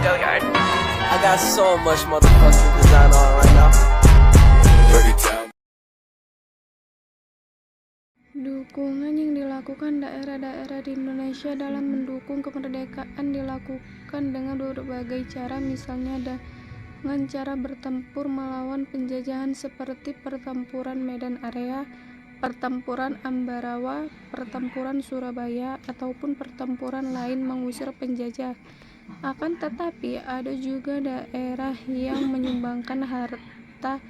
I got so much motherfucking design on right now. Dukungan yang dilakukan daerah-daerah di Indonesia dalam mendukung kemerdekaan dilakukan dengan berbagai cara, misalnya dengan cara bertempur melawan penjajahan seperti pertempuran Medan Area, pertempuran Ambarawa, pertempuran Surabaya, ataupun pertempuran lain mengusir penjajah. Akan tetapi ada juga daerah yang menyumbangkan harta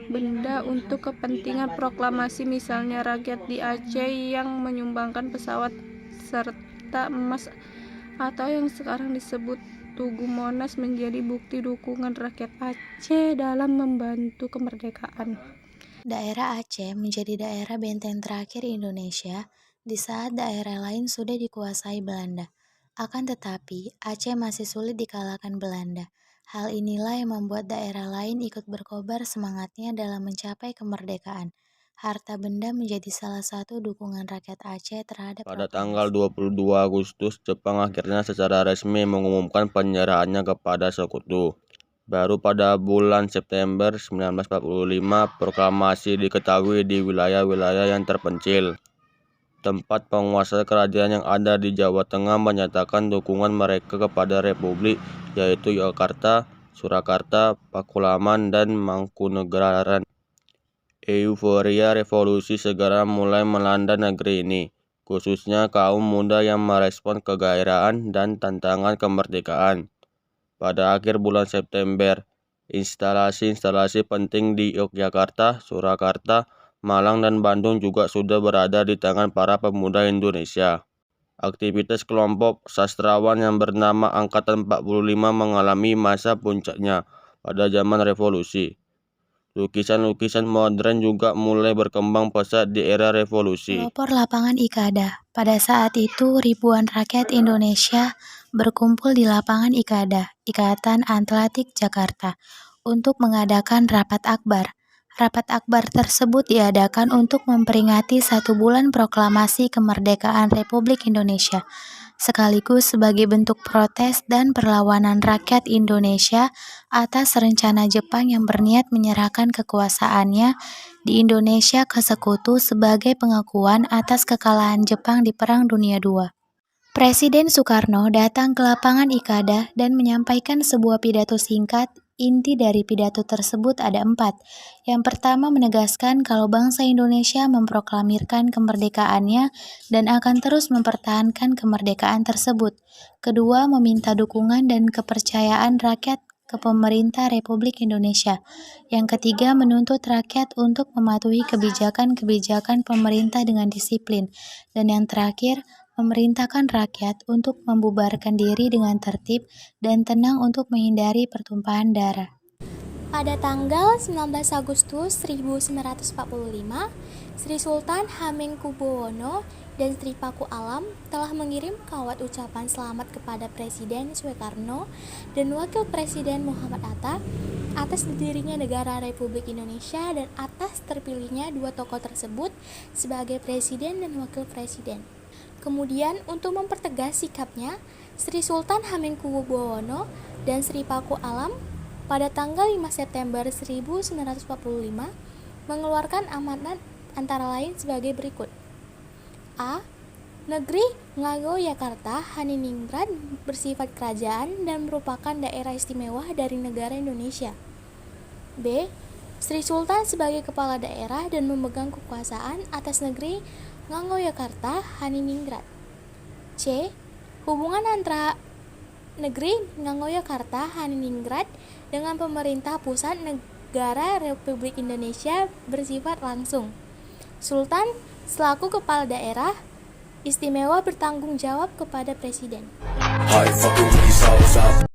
benda untuk kepentingan proklamasi, misalnya rakyat di Aceh yang menyumbangkan pesawat serta emas atau yang sekarang disebut Tugu Monas menjadi bukti dukungan rakyat Aceh dalam membantu kemerdekaan. Daerah Aceh menjadi daerah benteng terakhir Indonesia di saat daerah lain sudah dikuasai Belanda. Akan tetapi, Aceh masih sulit dikalahkan Belanda. Hal inilah yang membuat daerah lain ikut berkobar semangatnya dalam mencapai kemerdekaan. Harta benda menjadi salah satu dukungan rakyat Aceh terhadap Pada tanggal 22 Agustus, Jepang akhirnya secara resmi mengumumkan penyerahannya kepada sekutu. Baru pada bulan September 1945, proklamasi diketahui di wilayah-wilayah yang terpencil. Tempat penguasa kerajaan yang ada di Jawa Tengah menyatakan dukungan mereka kepada Republik, yaitu Yogyakarta, Surakarta, Pakualaman, dan Mangkunegaran. Euforia revolusi segera mulai melanda negeri ini, khususnya kaum muda yang merespon kegairahan dan tantangan kemerdekaan. Pada akhir bulan September, instalasi-instalasi penting di Yogyakarta, Surakarta, Malang, dan Bandung juga sudah berada di tangan para pemuda Indonesia. Aktivitas kelompok sastrawan yang bernama Angkatan 45 mengalami masa puncaknya pada zaman revolusi. Lukisan-lukisan modern juga mulai berkembang pesat di era revolusi. Pelopor lapangan Ikada. Pada saat itu, ribuan rakyat Indonesia berkumpul di lapangan Ikada, Ikatan Atletik Jakarta, untuk mengadakan rapat akbar. Rapat akbar tersebut diadakan untuk memperingati 1 bulan proklamasi kemerdekaan Republik Indonesia, sekaligus sebagai bentuk protes dan perlawanan rakyat Indonesia atas rencana Jepang yang berniat menyerahkan kekuasaannya di Indonesia ke sekutu sebagai pengakuan atas kekalahan Jepang di Perang Dunia II. Presiden Soekarno datang ke lapangan Ikada dan menyampaikan sebuah pidato singkat. Inti dari pidato tersebut ada 4. Yang pertama menegaskan kalau bangsa Indonesia memproklamirkan kemerdekaannya dan akan terus mempertahankan kemerdekaan tersebut. Kedua, meminta dukungan dan kepercayaan rakyat ke pemerintah Republik Indonesia. Yang ketiga, menuntut rakyat untuk mematuhi kebijakan-kebijakan pemerintah dengan disiplin. Dan yang terakhir, memerintahkan rakyat untuk membubarkan diri dengan tertib dan tenang untuk menghindari pertumpahan darah. Pada tanggal 19 Agustus 1945, Sri Sultan Hamengkubuwono dan Sri Paku Alam telah mengirim kawat ucapan selamat kepada Presiden Soekarno dan Wakil Presiden Muhammad Hatta atas berdirinya negara Republik Indonesia dan atas terpilihnya 2 tokoh tersebut sebagai Presiden dan Wakil Presiden. Kemudian, untuk mempertegas sikapnya, Sri Sultan Hamengkubuwono dan Sri Paku Alam pada tanggal 5 September 1945 mengeluarkan amanat antara lain sebagai berikut. A. Negeri Ngayogyakarta Hadiningrat bersifat kerajaan dan merupakan daerah istimewa dari negara Indonesia. B. Sri Sultan sebagai kepala daerah dan memegang kekuasaan atas negeri Ngayogyakarta Hadiningrat. C. Hubungan antara negeri Ngayogyakarta Hadiningrat dengan pemerintah pusat negara Republik Indonesia bersifat langsung. Sultan selaku kepala daerah istimewa bertanggung jawab kepada Presiden.